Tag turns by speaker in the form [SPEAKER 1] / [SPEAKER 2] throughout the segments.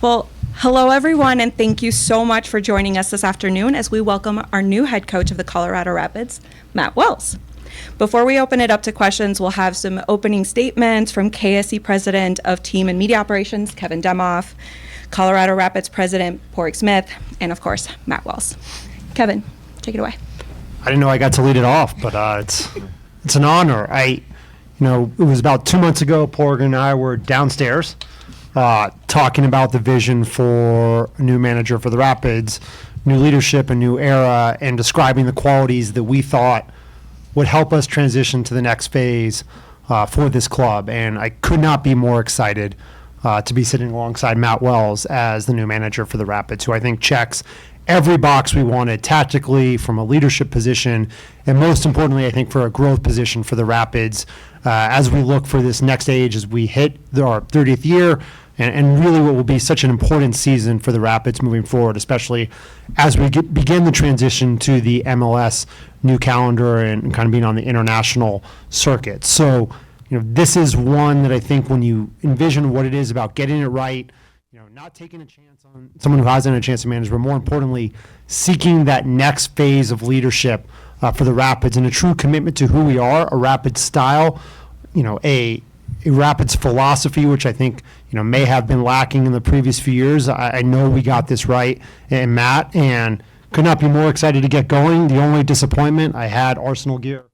[SPEAKER 1] Well, hello everyone, and thank you so much for joining us this afternoon as we welcome our new head coach of the Colorado Rapids, Matt Wells. Before we open it up to questions, we'll have some opening statements from KSC President of Team and Media Operations, Kevin Demoff, Colorado Rapids President Pádraig Smith, and of course, Matt Wells. Kevin, take it away.
[SPEAKER 2] I didn't know I got to lead it off, but it's an honor. It was about 2 months ago, Pádraig and I were downstairs talking about the vision for a new manager for the Rapids, new leadership, a new era, and describing the qualities that we thought would help us transition to the next phase for this club. And I could not be more excited to be sitting alongside Matt Wells as the new manager for the Rapids, who I think checks every box we wanted tactically from a leadership position, and most importantly, I think for a growth position for the Rapids as we look for this next age, as we hit our 30th year, and really what will be such an important season for the Rapids moving forward, especially as we begin the transition to the MLS new calendar and kind of being on the international circuit. So, this is one that I think when you envision what it is about getting it right, not taking a chance on someone who hasn't had a chance to manage, but more importantly, seeking that next phase of leadership for the Rapids and a true commitment to who we are, a Rapids style, a Rapids philosophy, which I think may have been lacking in the previous few years. I know we got this right, and Matt, and could not be more excited to get going. The only disappointment, I had Arsenal gear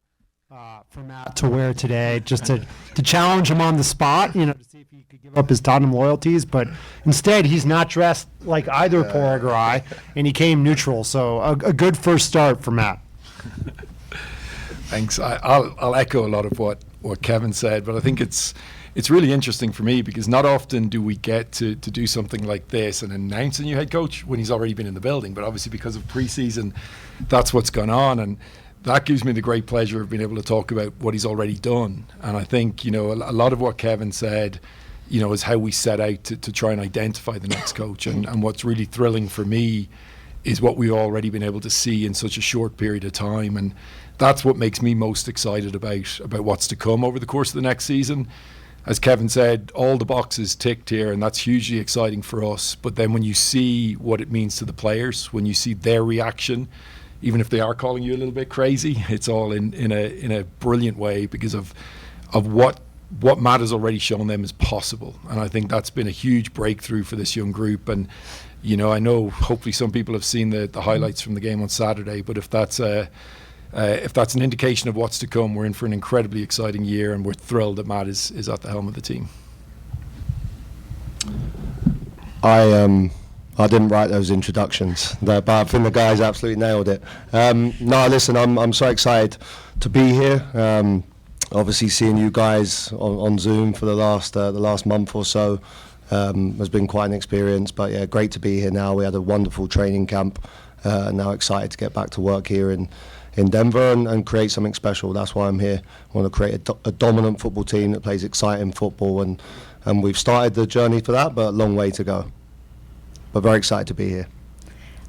[SPEAKER 2] for Matt to wear today, just to challenge him on the spot, to see if he could give up his Tottenham loyalties. But instead, he's not dressed like either Pádraig or I, and he came neutral. So a good first start for Matt.
[SPEAKER 3] Thanks. I'll echo a lot of what Kevin said, but I think it's really interesting for me because not often do we get to do something like this and announce a new head coach when he's already been in the building. But obviously because of preseason, that's what's gone on, and that gives me the great pleasure of being able to talk about what he's already done. And I think a lot of what Kevin said is how we set out to try and identify the next coach. And what's really thrilling for me is what we've already been able to see in such a short period of time. And that's what makes me most excited about what's to come over the course of the next season. As Kevin said, all the boxes ticked here, and that's hugely exciting for us. But then when you see what it means to the players, when you see their reaction, even if they are calling you a little bit crazy, it's all in a brilliant way because of what Matt has already shown them is possible. And I think that's been a huge breakthrough for this young group. And I know hopefully some people have seen the highlights from the game on Saturday, but if that's an indication of what's to come, we're in for an incredibly exciting year, and we're thrilled that Matt is at the helm of the team.
[SPEAKER 4] I didn't write those introductions, but I think the guys absolutely nailed it. No, listen, I'm so excited to be here. Obviously, seeing you guys on Zoom for the last month or so has been quite an experience. But yeah, great to be here now. We had a wonderful training camp. Now excited to get back to work here in Denver and create something special. That's why I'm here. I want to create a dominant football team that plays exciting football, and we've started the journey for that, but a long way to go. But very excited to be here.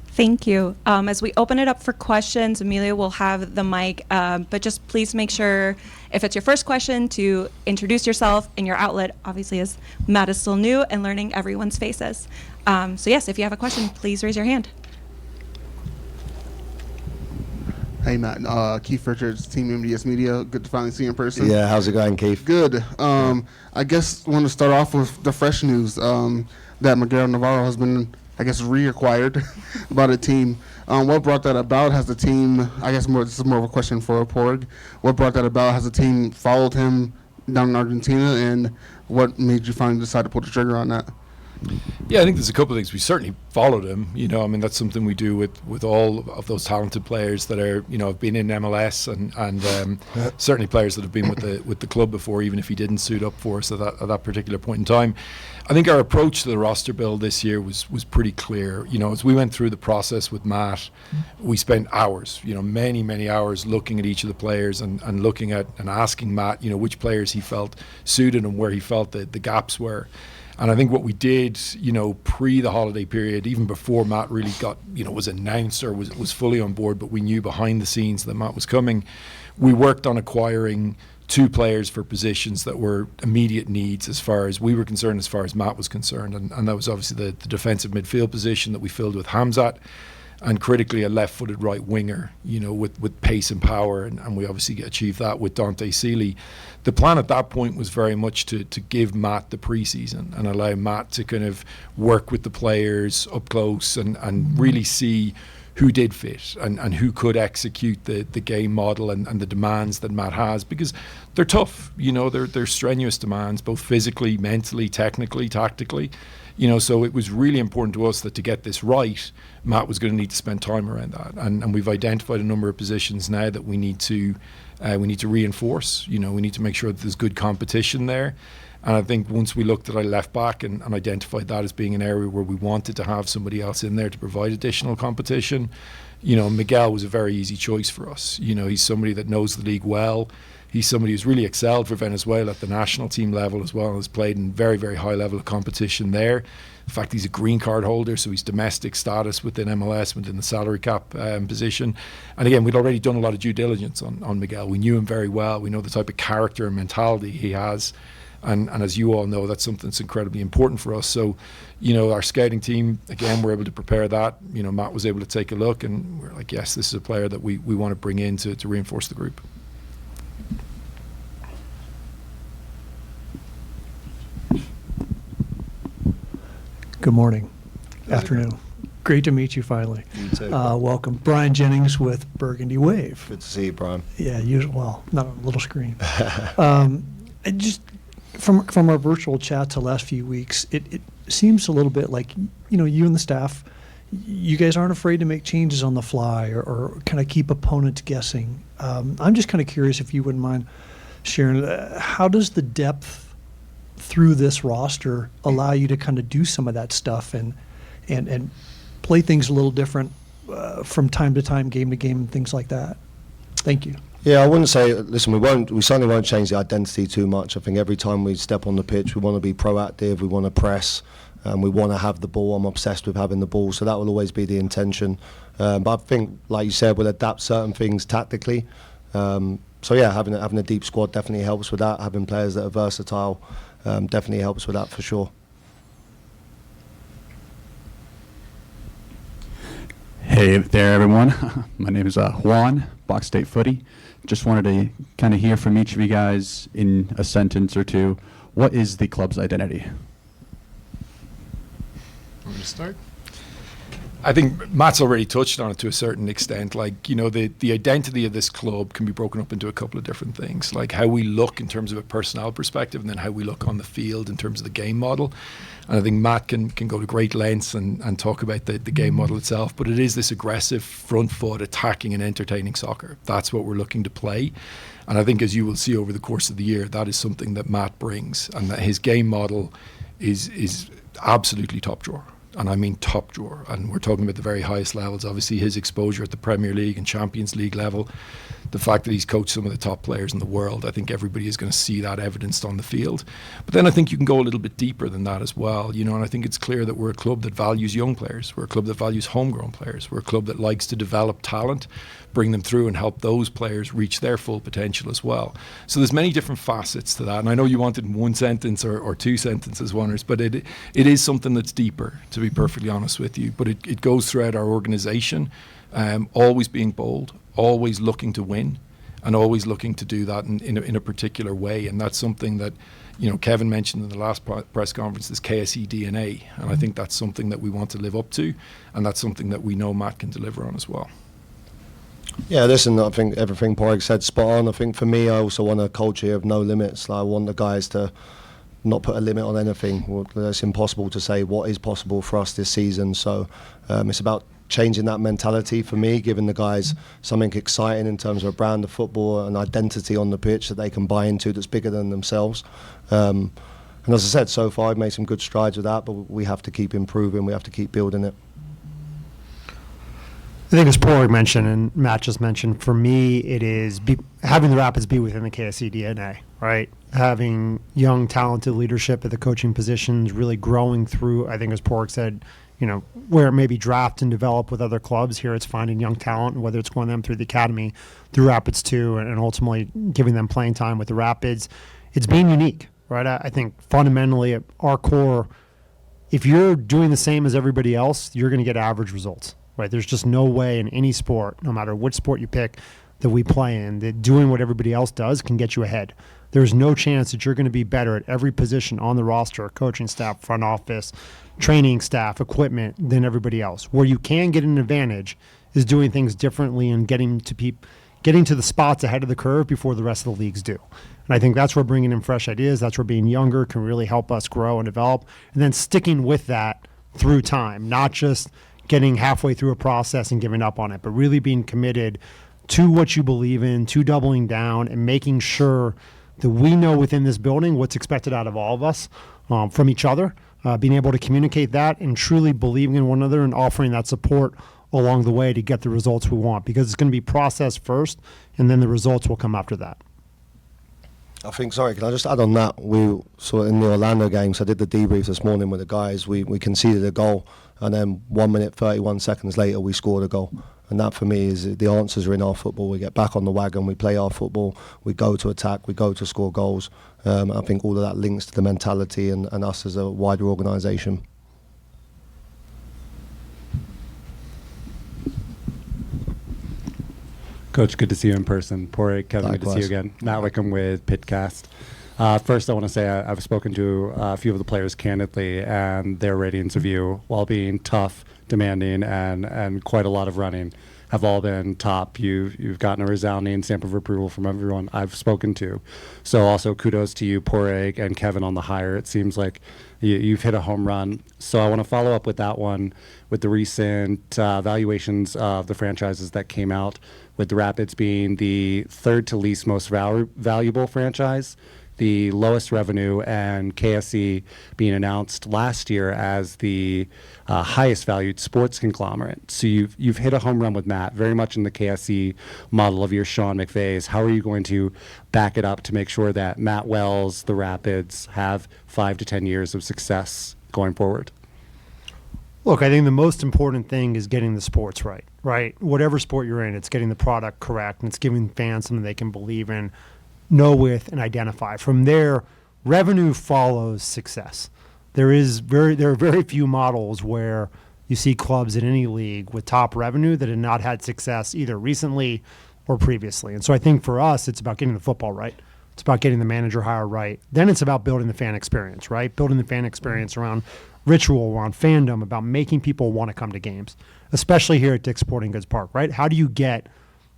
[SPEAKER 1] Thank you. As we open it up for questions, Amelia will have the mic, but just please make sure, if it's your first question, to introduce yourself and your outlet, obviously, as Matt is still new and learning everyone's faces. So yes, if you have a question, please raise your hand.
[SPEAKER 5] Hey Matt, Keith Richards, Team MDS Media. Good to finally see you in person.
[SPEAKER 4] Yeah, how's it going, Keith?
[SPEAKER 5] Good. I guess I want to start off with the fresh news that Miguel Navarro has been, reacquired by the team. What brought that about? Has the team, this is more of a question for Pádraig. What brought that about? Has the team followed him down in Argentina, and what made you finally decide to pull the trigger on that?
[SPEAKER 3] Yeah, I think there's a couple of things. We certainly followed him. That's something we do with all of those talented players that are, have been in MLS and certainly players that have been with the club before, even if he didn't suit up for us at that particular point in time. I think our approach to the roster build this year was pretty clear. As we went through the process with Matt, we spent hours, many hours looking at each of the players and looking at and asking Matt, which players he felt suited and where he felt the gaps were. And I think what we did, pre the holiday period, even before Matt really got, was announced or was fully on board, but we knew behind the scenes that Matt was coming, we worked on acquiring two players for positions that were immediate needs as far as we were concerned, as far as Matt was concerned. And that was obviously the defensive midfield position that we filled with Hamzat, and critically a left-footed right winger, with pace and power, and we obviously achieved that with Dante Seeley. The plan at that point was very much to give Matt the preseason and allow Matt to kind of work with the players up close and really see who did fit and who could execute the game model and the demands that Matt has, because they're tough, they're strenuous demands, both physically, mentally, technically, tactically. So it was really important to us that to get this right, Matt was going to need to spend time around that, and we've identified a number of positions now that we need to reinforce. We need to make sure that there's good competition there. And I think once we looked at our left back and identified that as being an area where we wanted to have somebody else in there to provide additional competition, Miguel was a very easy choice for us. He's somebody that knows the league well. He's somebody who's really excelled for Venezuela at the national team level as well, and has played in very, very high level of competition there. In fact, he's a green card holder, so he's domestic status within MLS, within the salary cap position. And again, we'd already done a lot of due diligence on Miguel. We knew him very well. We know the type of character and mentality he has. And as you all know, that's something that's incredibly important for us. So, our scouting team, again, we're able to prepare that. Matt was able to take a look, and we're like, yes, this is a player that we want to bring in to reinforce the group.
[SPEAKER 6] Good morning. Afternoon. Great to meet you finally.
[SPEAKER 4] You too.
[SPEAKER 6] Welcome. Brian Jennings with Burgundy Wave.
[SPEAKER 4] Good to see you, Brian.
[SPEAKER 6] Yeah, well, not on a little screen. And just from our virtual chats the last few weeks, it seems a little bit like, you and the staff, you guys aren't afraid to make changes on the fly or kind of keep opponents guessing. I'm just kind of curious if you wouldn't mind sharing, how does the depth through this roster allow you to kind of do some of that stuff and play things a little different from time to time, game to game, and things like that? Thank you.
[SPEAKER 4] Yeah, I wouldn't say, listen, we certainly won't change the identity too much. I think every time we step on the pitch, we want to be proactive, we want to press, we want to have the ball. I'm obsessed with having the ball, so that will always be the intention. But I think, like you said, we'll adapt certain things tactically. So yeah, having a deep squad definitely helps with that. Having players that are versatile definitely helps with that for sure.
[SPEAKER 7] Hey there, everyone. My name is Juan, Box State Footy. Just wanted to kind of hear from each of you guys in a sentence or two. What is the club's identity?
[SPEAKER 3] Want me to start? I think Matt's already touched on it to a certain extent. Like, the identity of this club can be broken up into a couple of different things, like how we look in terms of a personnel perspective, and then how we look on the field in terms of the game model. And I think Matt can go to great lengths and talk about the game model itself, but it is this aggressive, front foot, attacking and entertaining soccer. That's what we're looking to play. And I think, as you will see over the course of the year, that is something that Matt brings, and that his game model is absolutely top drawer. And I mean top drawer. And we're talking about the very highest levels. Obviously, his exposure at the Premier League and Champions League level, the fact that he's coached some of the top players in the world, I think everybody is going to see that evidenced on the field. But then I think you can go a little bit deeper than that as well, and I think it's clear that we're a club that values young players. We're a club that values homegrown players. We're a club that likes to develop talent, bring them through and help those players reach their full potential as well. So there's many different facets to that. And I know you wanted one sentence or two sentences, Wonders, but it is something that's deeper, to be perfectly honest with you. But it goes throughout our organisation, always being bold, always looking to win, and always looking to do that in a particular way. And that's something that, Kevin mentioned in the last press conference, this KSE DNA. And I think that's something that we want to live up to, and that's something that we know Matt can deliver on as well.
[SPEAKER 4] Yeah, listen, I think everything Pádraig said spot on. I think for me, I also want a culture of no limits. Like, I want the guys to not put a limit on anything. Well, it's impossible to say what is possible for us this season. So it's about changing that mentality for me, giving the guys something exciting in terms of a brand of football, an identity on the pitch that they can buy into that's bigger than themselves. And as I said, so far I've made some good strides with that, but we have to keep improving, we have to keep building it.
[SPEAKER 2] I think as Pádraig mentioned and Matt just mentioned, for me it is having the Rapids be within the KSE DNA, right? Having young, talented leadership at the coaching positions, really growing through, I think as Pádraig said, where it may be draft and develop with other clubs. Here it's finding young talent, and whether it's going them through the academy, through Rapids 2, and ultimately giving them playing time with the Rapids. It's being unique, right? I think fundamentally at our core, if you're doing the same as everybody else, you're going to get average results, right? There's just no way in any sport, no matter which sport you pick that we play in, that doing what everybody else does can get you ahead. There's no chance that you're going to be better at every position on the roster, coaching staff, front office, training staff, equipment, than everybody else. Where you can get an advantage is doing things differently and getting to the spots ahead of the curve before the rest of the leagues do. And I think that's where bringing in fresh ideas, that's where being younger can really help us grow and develop, and then sticking with that through time, not just getting halfway through a process and giving up on it, but really being committed to what you believe in, to doubling down and making sure that we know within this building what's expected out of all of us from each other, being able to communicate that and truly believing in one another and offering that support along the way to get the results we want, because it's going to be process first and then the results will come after that.
[SPEAKER 4] I think, sorry, can I just add on that? We saw in the Orlando games, I did the debrief this morning with the guys, we conceded a goal, and then 1 minute, 31 seconds later, we scored a goal. And that for me is the answers are in our football. We get back on the wagon, we play our football, we go to attack, we go to score goals. I think all of that links to the mentality and us as a wider organisation.
[SPEAKER 8] Coach, good to see you in person. Pádraig, Kevin, good to see you
[SPEAKER 4] Likewise.
[SPEAKER 8] again. Matt Wickham with Pitcast. First, I want to say I've spoken to a few of the players candidly, and their ratings of you, while being tough, demanding, and quite a lot of running, have all been top. You've gotten a resounding stamp of approval from everyone I've spoken to. So also kudos to you, Pádraig, and Kevin on the hire. It seems like you've hit a home run. So I want to follow up with that one, with the recent valuations of the franchises that came out, with the Rapids being the third to least most valuable franchise, the lowest revenue, and KSE being announced last year as the highest valued sports conglomerate. So you've hit a home run with Matt, very much in the KSE model of your Sean McVays. How are you going to back it up to make sure that Matt Wells, the Rapids, have 5 to 10 years of success going forward?
[SPEAKER 2] Look, I think the most important thing is getting the sports right? Whatever sport you're in, it's getting the product correct, and it's giving fans something they can believe in, know with, and identify. From there, revenue follows success. There are very few models where you see clubs in any league with top revenue that have not had success either recently or previously. And so I think for us, it's about getting the football right. It's about getting the manager hire right. Then it's about building the fan experience, right? Building the fan experience around ritual, around fandom, about making people want to come to games, especially here at Dick's Sporting Goods Park, right? How do you get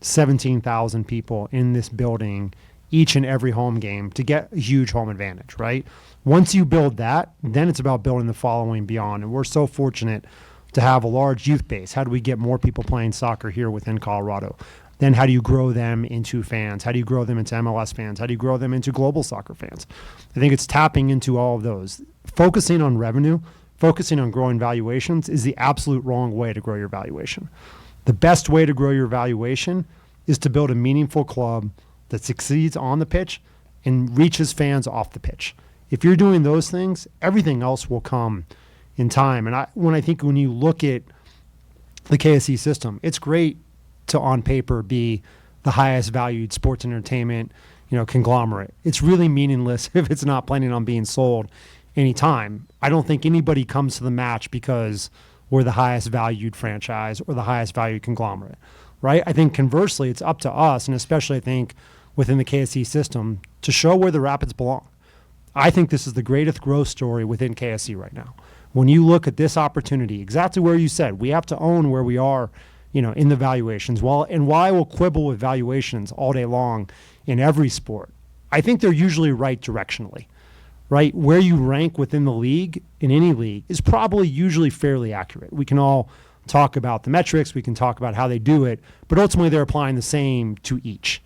[SPEAKER 2] 17,000 people in this building each and every home game to get a huge home advantage, right? Once you build that, then it's about building the following beyond. And we're so fortunate to have a large youth base. How do we get more people playing soccer here within Colorado? Then how do you grow them into fans? How do you grow them into MLS fans? How do you grow them into global soccer fans? I think it's tapping into all of those. Focusing on revenue, focusing on growing valuations is the absolute wrong way to grow your valuation. The best way to grow your valuation is to build a meaningful club that succeeds on the pitch and reaches fans off the pitch. If you're doing those things, everything else will come in time. And when you look at the KSE system, it's great to on paper be the highest valued sports entertainment, conglomerate. It's really meaningless if it's not planning on being sold anytime. I don't think anybody comes to the match because we're the highest valued franchise or the highest valued conglomerate, right? I think conversely, it's up to us, and especially I think within the KSE system, to show where the Rapids belong. I think this is the greatest growth story within KSE right now. When you look at this opportunity, exactly where you said, we have to own where we are, in the valuations. While I will quibble with valuations all day long in every sport, I think they're usually right directionally, right? Where you rank within the league, in any league, is probably usually fairly accurate. We can all talk about the metrics, we can talk about how they do it, but ultimately they're applying the same to each,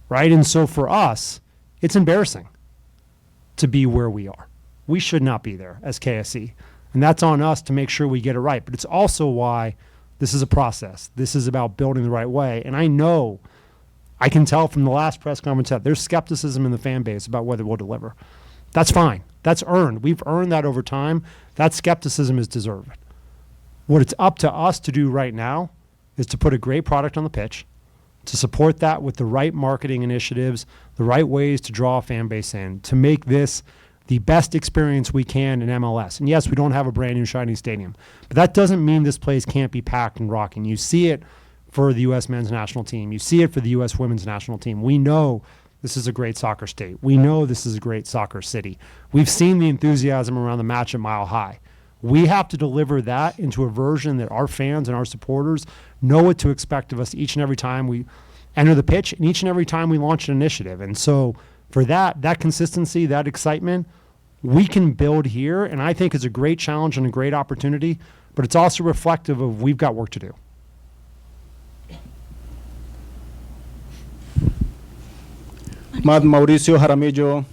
[SPEAKER 2] right? And so for us, it's embarrassing to be where we are. We should not be there as KSE. And that's on us to make sure we get it right. But it's also why this is a process. This is about building the right way. And I can tell from the last press conference that there's skepticism in the fan base about whether we'll deliver. That's fine. That's earned. We've earned that over time. That skepticism is deserved. What it's up to us to do right now is to put a great product on the pitch, to support that with the right marketing initiatives, the right ways to draw a fan base in, to make this the best experience we can in MLS. And yes, we don't have a brand new shiny stadium, but that doesn't mean this place can't be packed and rocking. You see it for the U.S. men's national team. You see it for the U.S. women's national team. We know this is a great soccer state. We know this is a great soccer city. We've seen the enthusiasm around the match at Mile High. We have to deliver that into a version that our fans and our supporters know what to expect of us each and every time we enter the pitch and each and every time we launch an initiative. And so for that consistency, that excitement, we can build here. And I think it's a great challenge and a great opportunity, but it's also reflective of we've got work to do.
[SPEAKER 9] Matt, Mauricio Jaramillo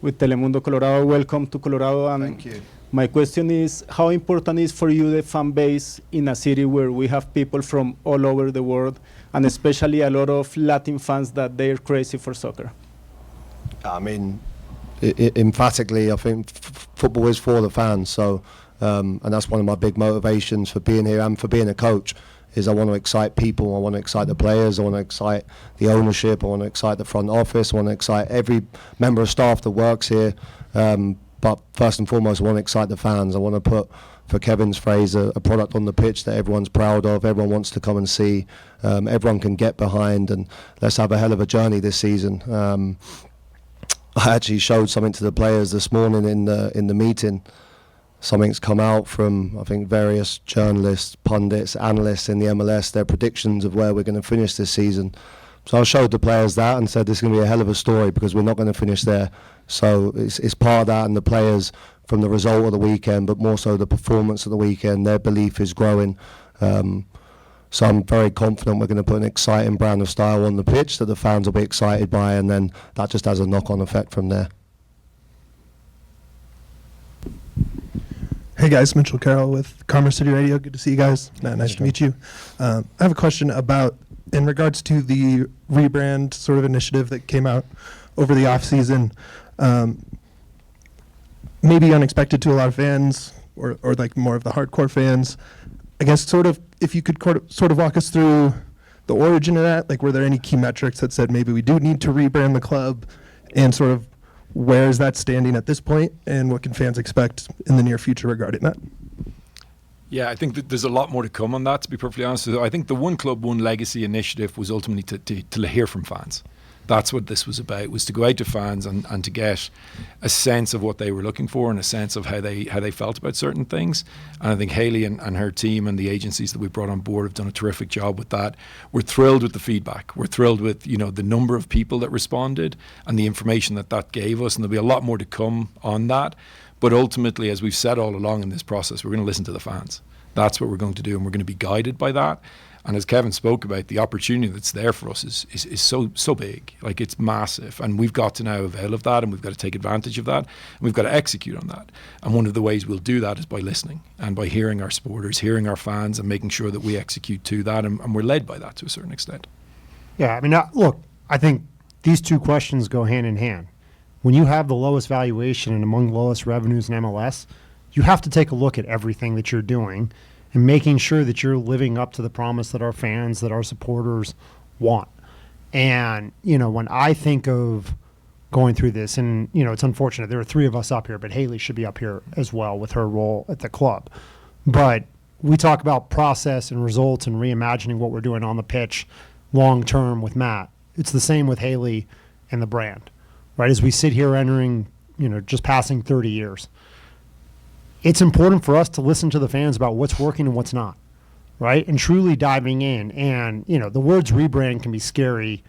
[SPEAKER 9] with Telemundo Colorado. Welcome to Colorado. And
[SPEAKER 4] Thank you.
[SPEAKER 9] my question is, how important is for you the fan base in a city where we have people from all over the world, and especially a lot of Latin fans that they're crazy for soccer?
[SPEAKER 4] I mean, emphatically, I think football is for the fans. So, and that's one of my big motivations for being here and for being a coach. Is I want to excite people, I want to excite the players, I want to excite the ownership, I want to excite the front office, I want to excite every member of staff that works here. But first and foremost, I want to excite the fans. I want to put, for Kevin's phrase, a product on the pitch that everyone's proud of, everyone wants to come and see, everyone can get behind, and let's have a hell of a journey this season. I actually showed something to the players this morning in the meeting. Something's come out from, I think, various journalists, pundits, analysts in the MLS, their predictions of where we're going to finish this season. So I showed the players that and said this is going to be a hell of a story because we're not going to finish there. So it's part of that, and the players, from the result of the weekend, but more so the performance of the weekend, their belief is growing. So I'm very confident we're going to put an exciting brand of style on the pitch that the fans will be excited by, and then that just has a knock-on effect from there.
[SPEAKER 10] Hey guys, Mitchell Carroll with Commerce City Radio. Good to see you guys. Nice to meet you. I have a question about, in regards to the rebrand sort of initiative that came out over the off season, maybe unexpected to a lot of fans, or like more of the hardcore fans. I guess sort of, if you could sort of walk us through the origin of that, like were there any key metrics that said maybe we do need to rebrand the club, and sort of where is that standing at this point, and what can fans expect in the near future regarding that?
[SPEAKER 3] Yeah, I think that there's a lot more to come on that, to be perfectly honest. So I think the One Club, One Legacy initiative was ultimately to hear from fans. That's what this was about, was to go out to fans and to get a sense of what they were looking for and a sense of how they felt about certain things. And I think Hayley and her team and the agencies that we brought on board have done a terrific job with that. We're thrilled with the feedback. We're thrilled with, the number of people that responded and the information that gave us. And there'll be a lot more to come on that. But ultimately, as we've said all along in this process, we're going to listen to the fans. That's what we're going to do, and we're going to be guided by that. And as Kevin spoke about, the opportunity that's there for us is so big. Like, it's massive, and we've got to now avail of that, and we've got to take advantage of that, and we've got to execute on that. And one of the ways we'll do that is by listening and by hearing our supporters, hearing our fans, and making sure that we execute to that, and we're led by that to a certain extent.
[SPEAKER 2] Yeah, I mean, look, I think these two questions go hand in hand. When you have the lowest valuation and among the lowest revenues in MLS, you have to take a look at everything that you're doing and making sure that you're living up to the promise that our fans, that our supporters want. And, when I think of going through this, and, it's unfortunate, there are three of us up here, but Hayley should be up here as well with her role at the club. But we talk about process and results and reimagining what we're doing on the pitch long term with Matt. It's the same with Hayley and the brand, right? As we sit here entering, just passing 30 years. It's important for us to listen to the fans about what's working and what's not, right? And truly diving in. And, the words rebrand can be scary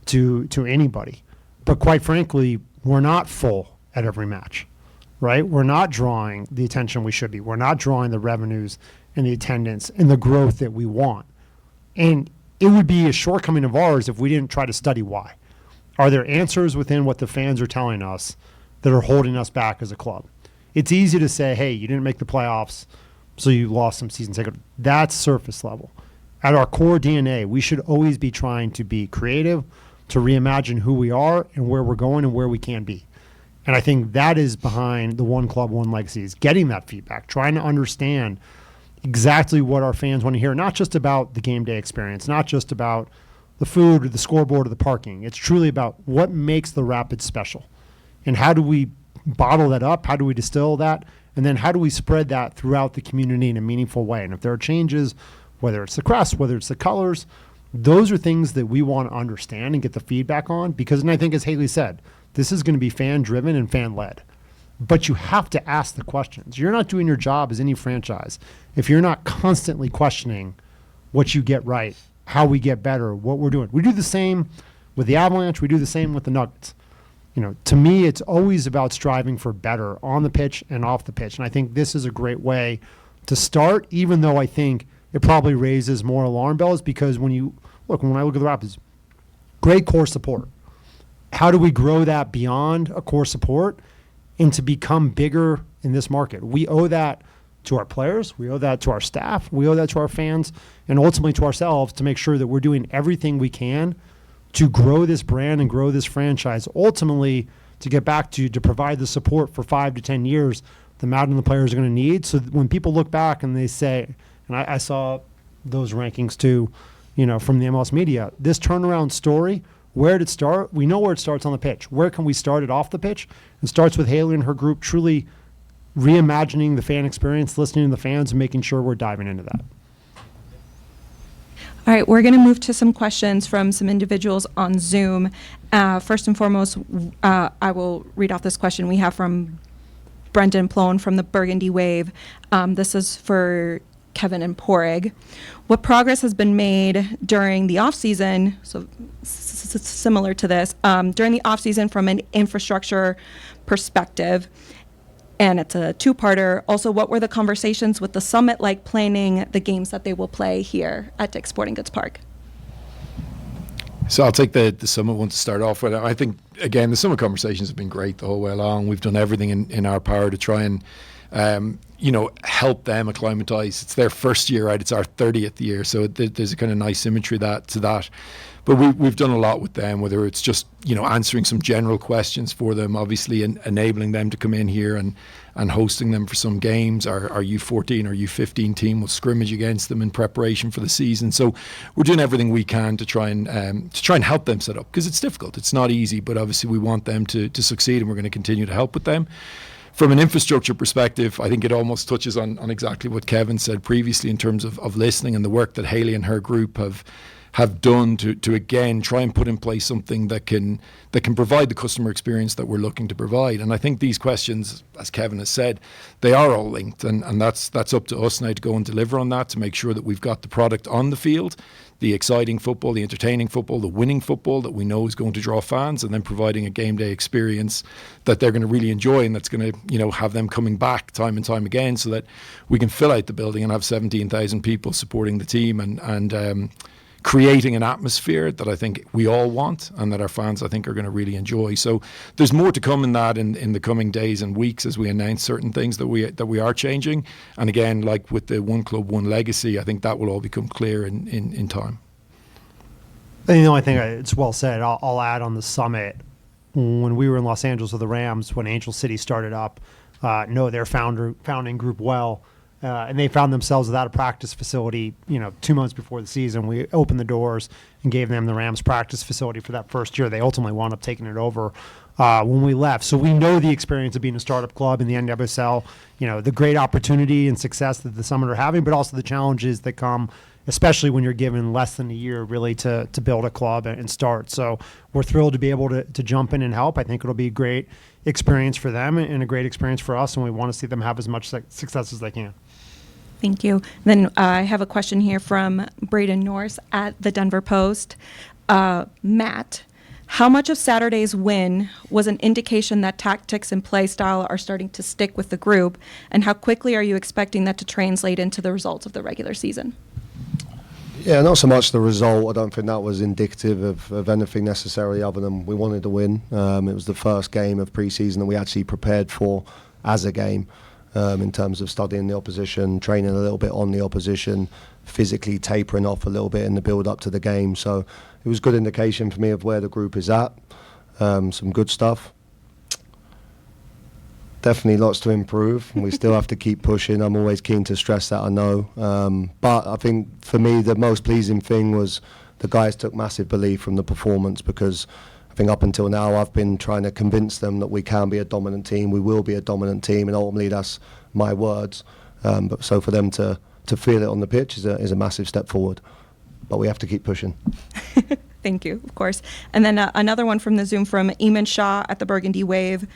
[SPEAKER 2] to anybody. But quite frankly, we're not full at every match, right? We're not drawing the attention we should be. We're not drawing the revenues and the attendance and the growth that we want. And it would be a shortcoming of ours if we didn't try to study why. Are there answers within what the fans are telling us that are holding us back as a club? It's easy to say, hey, you didn't make the playoffs, so you lost some season ticket. That's surface level. At our core DNA, we should always be trying to be creative, to reimagine who we are and where we're going and where we can be. And I think that is behind the One Club, One Legacy, is getting that feedback, trying to understand, exactly what our fans want to hear, not just about the game day experience, not just about the food or the scoreboard or the parking. It's truly about what makes the Rapids special. And how do we bottle that up? How do we distill that? And then how do we spread that throughout the community in a meaningful way? And if there are changes, whether it's the crest, whether it's the colors, those are things that we want to understand and get the feedback on, because, and I think as Haley said, this is going to be fan-driven and fan-led. But you have to ask the questions. You're not doing your job as any franchise if you're not constantly questioning what you get right, how we get better, what we're doing. We do the same with the Avalanche. We do the same with the Nuggets. To me, it's always about striving for better on the pitch and off the pitch. And I think this is a great way to start, even though I think it probably raises more alarm bells, because when I look at the Rapids, great core support. How do we grow that beyond a core support and to become bigger in this market? We owe that to our players. We owe that to our staff. We owe that to our fans, and ultimately to ourselves, to make sure that we're doing everything we can to grow this brand and grow this franchise, ultimately to get back to provide the support for 5 to 10 years the Madden and the players are going to need. So that when people look back and they say, and I saw those rankings too, from the MLS media, this turnaround story, where did it start? We know where it starts on the pitch. Where can we start it off the pitch? It starts with Haley and her group truly reimagining the fan experience, listening to the fans, and making sure we're diving into that.
[SPEAKER 1] All right, we're going to move to some questions from some individuals on Zoom. First and foremost, I will read off this question we have from Brendan Plone from the Burgundy Wave. This is for Kevin and Pádraig. What progress has been made during the off-season, so similar to this, during the off-season from an infrastructure perspective? And it's a two-parter. Also, what were the conversations with the Summit like planning the games that they will play here at Dick's Sporting Goods Park?
[SPEAKER 3] So I'll take the Summit one to start off with. I think, again, the Summit conversations have been great the whole way along. We've done everything in our power to try and, help them acclimatise. It's their first year out. It's our 30th year. So there's a kind of nice symmetry to that. But we've done a lot with them, whether it's just, answering some general questions for them, obviously enabling them to come in here and hosting them for some games. Our U14 or U15 team will scrimmage against them in preparation for the season. So we're doing everything we can to try and help them set up, because it's difficult. It's not easy, but obviously we want them to succeed, and we're going to continue to help with them. From an infrastructure perspective, I think it almost touches on exactly what Kevin said previously in terms of listening and the work that Haley and her group have done to again try and put in place something that can provide the customer experience that we're looking to provide. And I think these questions, as Kevin has said, they are all linked, and that's up to us now to go and deliver on that, to make sure that we've got the product on the field, the exciting football, the entertaining football, the winning football that we know is going to draw fans, and then providing a game day experience that they're going to really enjoy, and that's going to have them coming back time and time again, so that we can fill out the building and have 17,000 people supporting the team and creating an atmosphere that I think we all want and that our fans, I think, are going to really enjoy. So there's more to come in that in the coming days and weeks as we announce certain things that we are changing. And again, like with the One Club, One Legacy, I think that will all become clear in time.
[SPEAKER 2] And I think it's well said. I'll add on the Summit, when we were in Los Angeles with the Rams, when Angel City started up, know their founding group well. And they found themselves without a practice facility, 2 months before the season. We opened the doors and gave them the Rams practice facility for that first year. They ultimately wound up taking it over when we left. So we know the experience of being a startup club in the NWSL, the great opportunity and success that the Summit are having, but also the challenges that come, especially when you're given less than a year really to build a club and start. So we're thrilled to be able to jump in and help. I think it'll be a great experience for them and a great experience for us, and we want to see them have as much success as they can.
[SPEAKER 1] Thank you. Then I have a question here from Braden Norris at the Denver Post. Matt, how much of Saturday's win was an indication that tactics and play style are starting to stick with the group, and how quickly are you expecting that to translate into the results of the regular season?
[SPEAKER 4] Yeah, not so much the result. I don't think that was indicative of anything necessarily other than we wanted to win. It was the first game of pre-season that we actually prepared for as a game. In terms of studying the opposition, training a little bit on the opposition, physically tapering off a little bit in the build-up to the game. So it was a good indication for me of where the group is at. Some good stuff. definitely lots to improve, and we still have to keep pushing. I'm always keen to stress that, I know. But I think for me, the most pleasing thing was the guys took massive belief from the performance, because I think up until now I've been trying to convince them that we can be a dominant team, we will be a dominant team, and ultimately that's my words. But so for them to feel it on the pitch is a massive step forward. But we have to keep pushing.
[SPEAKER 1] Thank you, of course. And then another one from the Zoom from Eamon Shaw at the Burgundy Wave.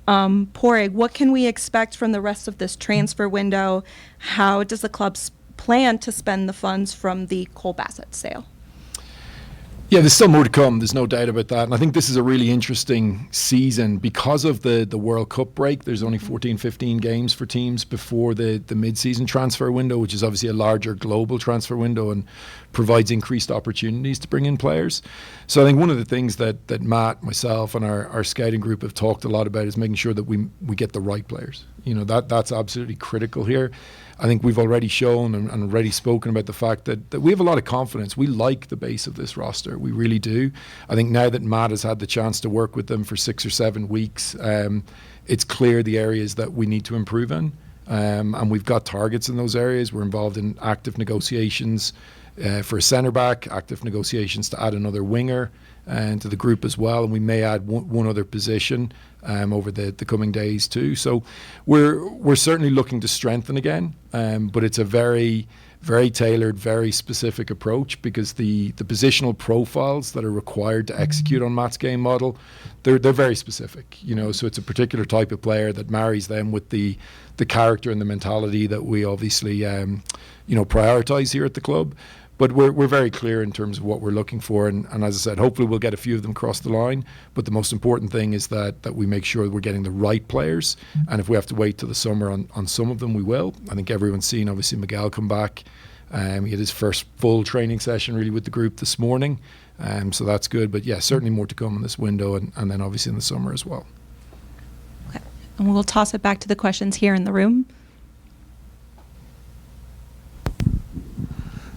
[SPEAKER 1] Pádraig, what can we expect from the rest of this transfer window? How does the club plan to spend the funds from the Cole Bassett sale?
[SPEAKER 3] Yeah, there's still more to come. There's no doubt about that. And I think this is a really interesting season because of the World Cup break. There's only 14, 15 games for teams before the mid-season transfer window, which is obviously a larger global transfer window and provides increased opportunities to bring in players. So I think one of the things that Matt, myself, and our scouting group have talked a lot about is making sure that we get the right players. You know, that's absolutely critical here. I think we've already shown and already spoken about the fact that we have a lot of confidence. We like the base of this roster. We really do. I think now that Matt has had the chance to work with them for 6 or 7 weeks, it's clear the areas that we need to improve in. And we've got targets in those areas. We're involved in active negotiations for a centre-back, active negotiations to add another winger to the group as well, and we may add one other position over the coming days too. So we're certainly looking to strengthen again, but it's a very, very tailored, very specific approach, because the positional profiles that are required to execute on Matt's game model, they're very specific. You know, so it's a particular type of player that marries them with the character and the mentality that we obviously prioritise here at the club. But we're very clear in terms of what we're looking for, and as I said, hopefully we'll get a few of them across the line. But the most important thing is that we make sure that we're getting the right players, and if we have to wait till the summer on some of them, we will. I think everyone's seen, obviously, Miguel come back. He had his first full training session really with the group this morning, so that's good. But yeah, certainly more to come in this window, and then obviously in the summer as well.
[SPEAKER 1] Okay. And we'll toss it back to the questions here in the room.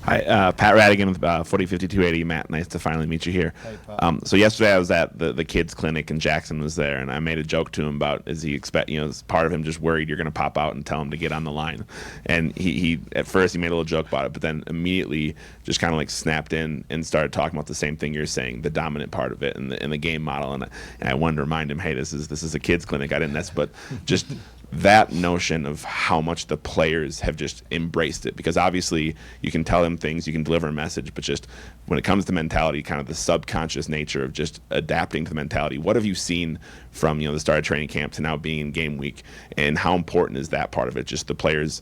[SPEAKER 11] Hi, Pat Radigan with 405280. Matt, nice to finally meet you here.
[SPEAKER 4] Hey, Pat.
[SPEAKER 11] So yesterday I was at the kids clinic and Jackson was there, and I made a joke to him about, is part of him just worried you're going to pop out and tell him to get on the line. And he at first he made a little joke about it, but then immediately just kind of like snapped in and started talking about the same thing you're saying, the dominant part of it and the game model. And I wanted to remind him, hey, this is a kids clinic. I didn't but just that notion of how much the players have just embraced it, because obviously you can tell them things, you can deliver a message, but just when it comes to mentality, kind of the subconscious nature of just adapting to the mentality. What have you seen from the start of training camp to now being in game week, and how important is that part of it? Just the players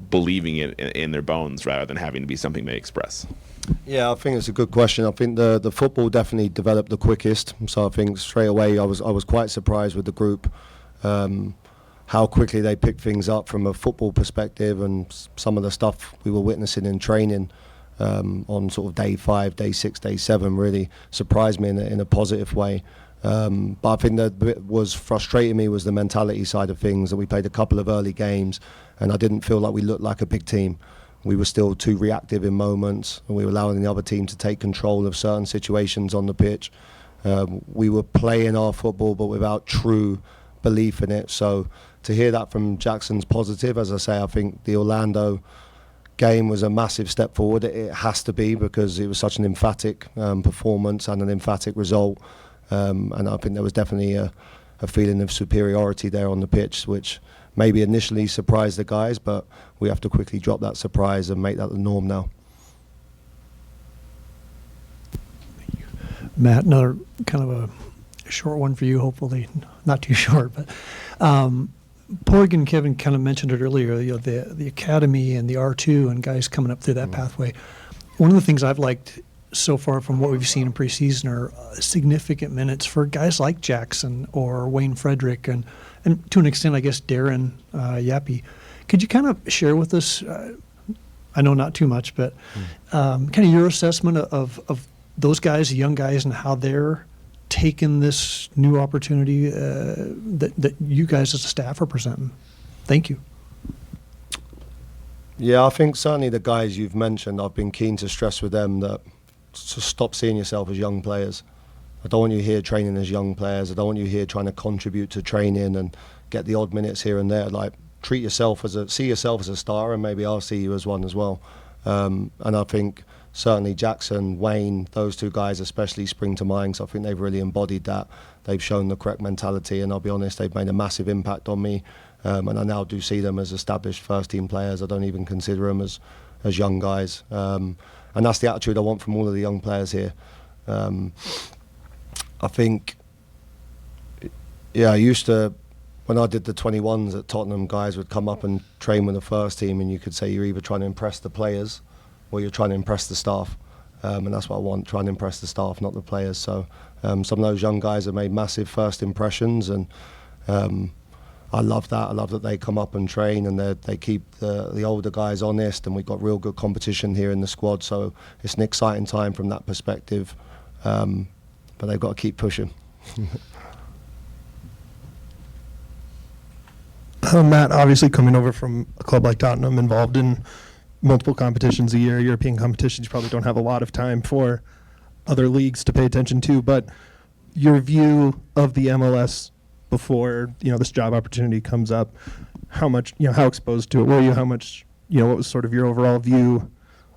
[SPEAKER 11] believing it in their bones rather than having to be something they express.
[SPEAKER 4] Yeah, I think it's a good question. I think the football definitely developed the quickest, so I think straight away I was quite surprised with the group. How quickly they picked things up from a football perspective, and some of the stuff we were witnessing in training on sort of day 5, day 6, day 7 really surprised me in a positive way. But I think that what was frustrating me was the mentality side of things, that we played a couple of early games and I didn't feel like we looked like a big team. We were still too reactive in moments, and we were allowing the other team to take control of certain situations on the pitch. We were playing our football but without true belief in it. So to hear that from Jackson's positive, as I say, I think the Orlando game was a massive step forward. It has to be, because it was such an emphatic performance and an emphatic result. And I think there was definitely a feeling of superiority there on the pitch, which maybe initially surprised the guys, but we have to quickly drop that surprise and make that the norm now.
[SPEAKER 6] Matt, another kind of a short one for you, hopefully not too short, but Pádraig and Kevin kind of mentioned it earlier, the academy and the R2 and guys coming up through that pathway. One of the things I've liked so far from what we've seen in preseason are significant minutes for guys like Jackson or Wayne Frederick and to an extent, I guess, Darren Yappy. Could you kind of share with us, I know not too much, but kind of your assessment of those guys, the young guys, and how they're taken this new opportunity that you guys as a staff are presenting? Thank you.
[SPEAKER 4] Yeah, I think certainly the guys you've mentioned, I've been keen to stress with them that to stop seeing yourself as young players. I don't want you here training as young players. I don't want you here trying to contribute to training and get the odd minutes here and there. Like, see yourself as a star, and maybe I'll see you as one as well. And I think certainly Jackson, Wayne, those two guys especially spring to mind, because I think they've really embodied that. They've shown the correct mentality, and I'll be honest, they've made a massive impact on me. And I now do see them as established first-team players. I don't even consider them as young guys. And that's the attitude I want from all of the young players here. I think, I used to, when I did the 21s at Tottenham, guys would come up and train with the first team, and you could say you're either trying to impress the players or you're trying to impress the staff. And that's what I want, trying to impress the staff, not the players. So some of those young guys have made massive first impressions, and I love that. I love that they come up and train, and they keep the older guys honest, and we've got real good competition here in the squad. So it's an exciting time from that perspective, but they've got to keep pushing.
[SPEAKER 10] Matt, obviously coming over from a club like Tottenham, involved in multiple competitions a year, European competitions, you probably don't have a lot of time for other leagues to pay attention to, but your view of the MLS before, this job opportunity comes up, how exposed to it were you? How much, what was sort of your overall view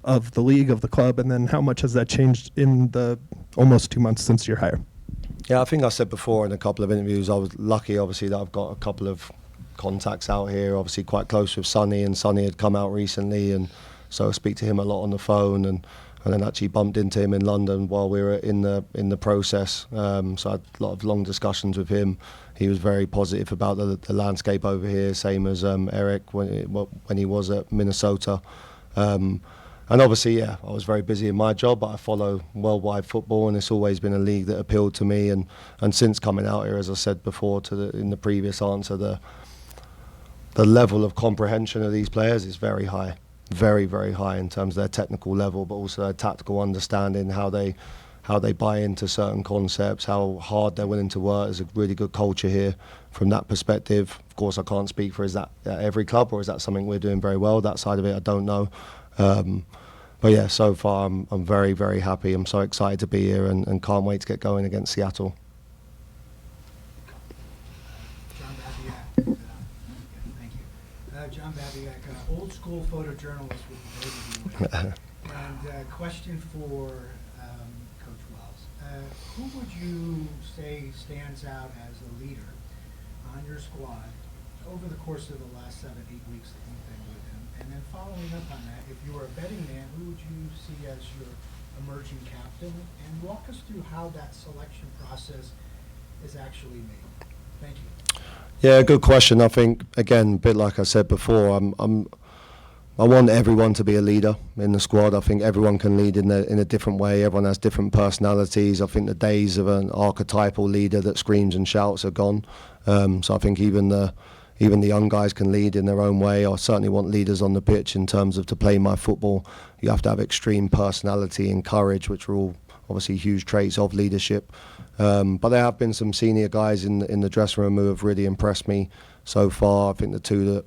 [SPEAKER 10] of the league, of the club, and then how much has that changed in the almost 2 months since your hire?
[SPEAKER 4] Yeah, I think I said before in a couple of interviews, I was lucky, obviously, that I've got a couple of contacts out here, obviously quite close with Sonny, and Sonny had come out recently, and so I speak to him a lot on the phone, and then actually bumped into him in London while we were in the process. So I had a lot of long discussions with him. He was very positive about the landscape over here, same as Eric when he was at Minnesota. And obviously, I was very busy in my job, but I follow worldwide football, and it's always been a league that appealed to me. And since coming out here, as I said before in the previous answer, the level of comprehension of these players is very high, very, very high in terms of their technical level, but also their tactical understanding, how they buy into certain concepts, how hard they're willing to work. There's a really good culture here from that perspective. Of course, I can't speak for is that at every club, or is that something we're doing very well? That side of it, I don't know. But yeah, so far I'm very, very happy. I'm so excited to be here, and can't wait to get going against Seattle.
[SPEAKER 12] John Babiak, old school photojournalist with the baby. And question for Coach Wells. Who would you say stands out as a leader on your squad over the course of the last 7-8 weeks that you've been with him? And then following up on that, if you were a betting man, who would you see as your emerging captain? And walk us through how that selection process is actually made. Thank you.
[SPEAKER 4] Yeah, good question. I think, again, a bit like I said before, I want everyone to be a leader in the squad. I think everyone can lead in a different way. Everyone has different personalities. I think the days of an archetypal leader that screams and shouts are gone. So I think even the young guys can lead in their own way. I certainly want leaders on the pitch in terms of to play my football. You have to have extreme personality and courage, which are all obviously huge traits of leadership. But there have been some senior guys in the dressing room who have really impressed me so far. I think the two that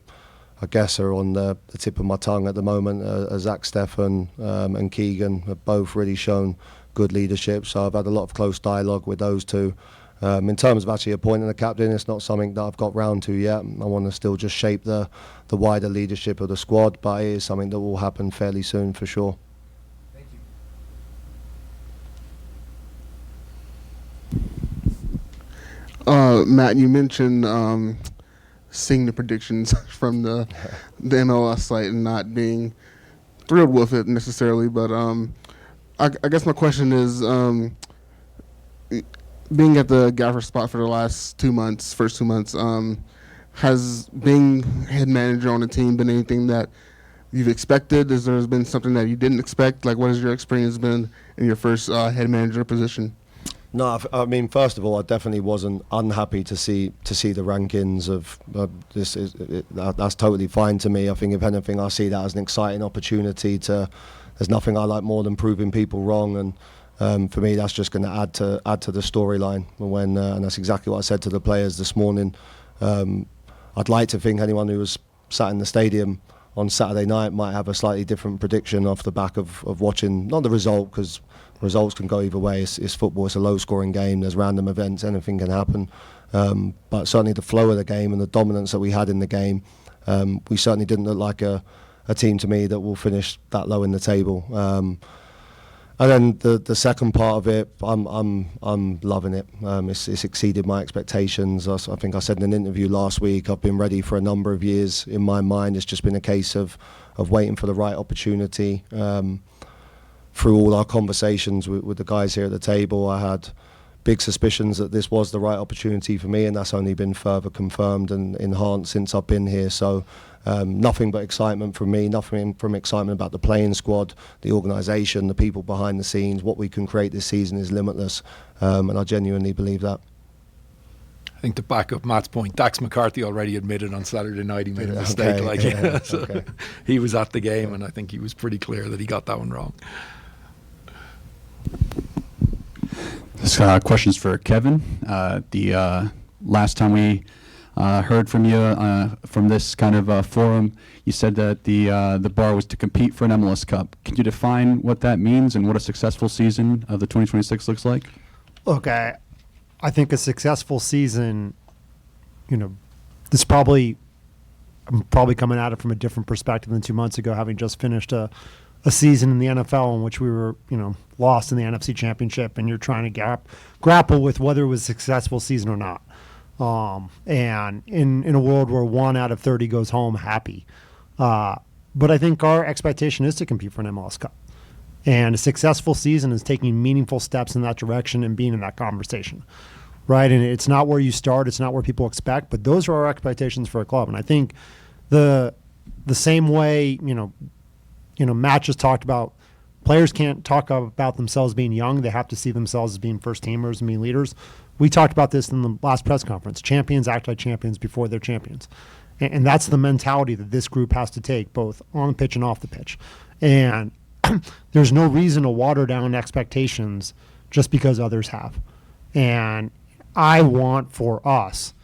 [SPEAKER 4] I guess are on the tip of my tongue at the moment are Zach Steffen and Keegan have both really shown good leadership. So I've had a lot of close dialogue with those two. In terms of actually appointing a captain, it's not something that I've got round to yet. I want to still just shape the wider leadership of the squad, but it is something that will happen fairly soon for sure.
[SPEAKER 12] Thank
[SPEAKER 5] you. Matt, you mentioned seeing the predictions from the MLS site and not being thrilled with it necessarily, but I guess my question is, being at the gaffer spot for the first 2 months, has being head manager on a team been anything that you've expected? Has there been something that you didn't expect? Like, what has your experience been in your first head manager position?
[SPEAKER 4] No, I mean, first of all, I definitely wasn't unhappy to see the rankings of this. That's totally fine to me. I think if anything, I see that as an exciting opportunity to. There's nothing I like more than proving people wrong, and for me, that's just going to add to the storyline. And that's exactly what I said to the players this morning. I'd like to think anyone who was sat in the stadium on Saturday night might have a slightly different prediction off the back of watching, not the result, because results can go either way. It's football, it's a low-scoring game, there's random events, anything can happen. But certainly the flow of the game and the dominance that we had in the game, we certainly didn't look like a team to me that will finish that low in the table. And then the second part of it, I'm loving it. It's exceeded my expectations. I think I said in an interview last week, I've been ready for a number of years in my mind. It's just been a case of waiting for the right opportunity. Through all our conversations with the guys here at the table, I had big suspicions that this was the right opportunity for me, and that's only been further confirmed and enhanced since I've been here. So nothing but excitement from me, nothing from excitement about the playing squad, the organisation, the people behind the scenes. What we can create this season is limitless, and I genuinely believe that.
[SPEAKER 3] I think to back up Matt's point, Dax McCarthy already admitted on Saturday night he made a mistake.
[SPEAKER 4] Okay.
[SPEAKER 3] He was at the game, and I think he was pretty clear that he got that one wrong.
[SPEAKER 7] This question's for Kevin. The last time we heard from you from this kind of forum, you said that the bar was to compete for an MLS Cup. Can you define what that means and what a successful season of the 2026 looks like?
[SPEAKER 2] Look, I think a successful season, I'm probably coming at it from a different perspective than 2 months ago, having just finished a season in the NFL in which we were, lost in the NFC Championship, and you're trying to grapple with whether it was a successful season or not. And in a world where 1 out of 30 goes home happy. But I think our expectation is to compete for an MLS Cup. And a successful season is taking meaningful steps in that direction and being in that conversation, right? And it's not where you start, it's not where people expect, but those are our expectations for a club. And I think the same way, Matt just talked about, players can't talk about themselves being young. They have to see themselves as being first teamers and being leaders. We talked about this in the last press conference. Champions act like champions before they're champions. And that's the mentality that this group has to take, both on the pitch and off the pitch. And there's no reason to water down expectations just because others have. And I want for us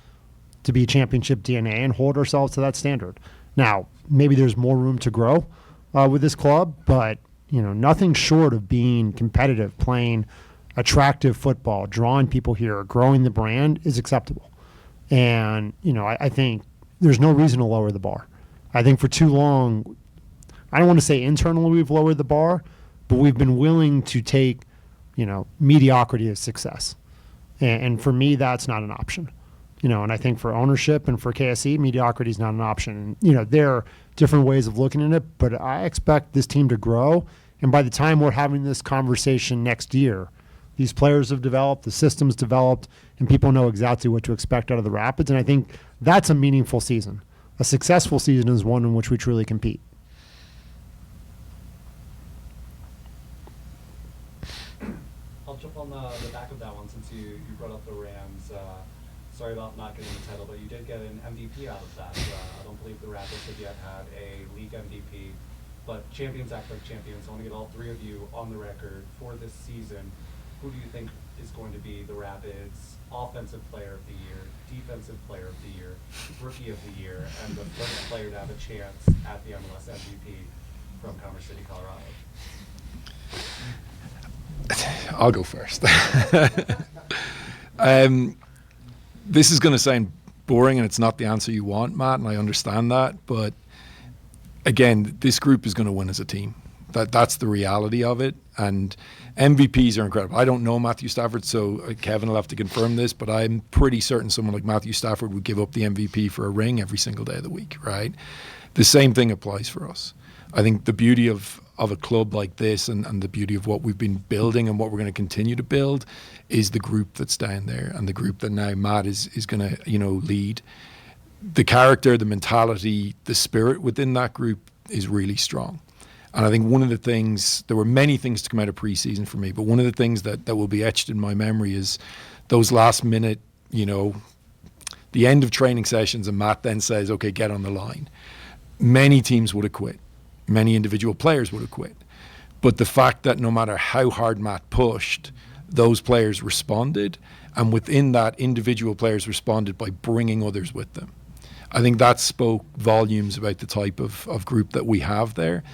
[SPEAKER 2] to be championship DNA and hold ourselves to that standard. Now, maybe there's more room to grow with this club, but nothing short of being competitive, playing attractive football, drawing people here, growing the brand is acceptable. And, I think there's no reason to lower the bar. I think for too long, I don't want to say internally we've lowered the bar, but we've been willing to take, mediocrity as success. And for me, that's not an option. And I think for ownership and for KSE, mediocrity is not an option. There are different ways of looking at it, but I expect this team to grow. And by the time we're having this conversation next year, these players have developed, the system's developed, and people know exactly what to expect out of the Rapids. And I think that's a meaningful season. A successful season is one in which we truly compete.
[SPEAKER 13] I'll jump on the back of that one since you brought up the Rams. Sorry about not getting the title, but you did get an MVP out of that. I don't believe the Rapids have yet had a league MVP. But champions act like champions. I want to get all three of you on the record for this season. Who do you think is going to be the Rapids' offensive player of the year, defensive player of the year, rookie of the year, and the first player to have a chance at the MLS MVP from Commerce City, Colorado?
[SPEAKER 3] I'll go first. This is going to sound boring, and it's not the answer you want, Matt, and I understand that. But again, this group is going to win as a team. That's the reality of it. And MVPs are incredible. I don't know Matthew Stafford, so Kevin will have to confirm this, but I'm pretty certain someone like Matthew Stafford would give up the MVP for a ring every single day of the week, right? The same thing applies for us. I think the beauty of a club like this and the beauty of what we've been building and what we're going to continue to build is the group that's down there and the group that now Matt is going to, lead. The character, the mentality, the spirit within that group is really strong. And I think one of the things, there were many things to come out of preseason for me, but one of the things that will be etched in my memory is those last minute, the end of training sessions, and Matt then says, okay, get on the line. Many teams would have quit. Many individual players would have quit. But the fact that no matter how hard Matt pushed, those players responded. And within that, individual players responded by bringing others with them. I think that spoke volumes about the type of group that we have there.